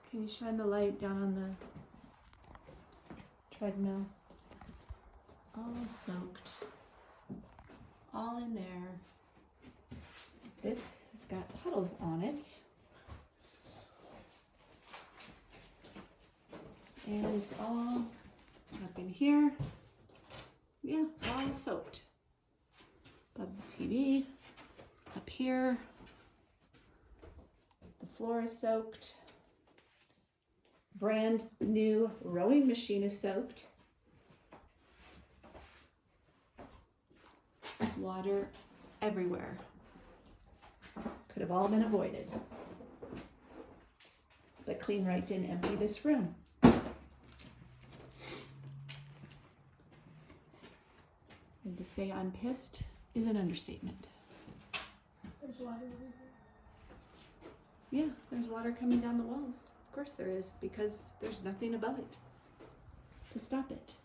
Can you shine the light down on the treadmill? All soaked. All in there. This has got puddles on it. And it's all up in here. Yeah, all soaked. Above the TV, up here. The floor is soaked. Brand new rowing machine is soaked. Water everywhere. Could have all been avoided. But Clean Right didn't empty this room. And to say I'm pissed is an understatement. There's water over Yeah, there's water coming down the walls. Of course there is, because there's nothing above it to stop it.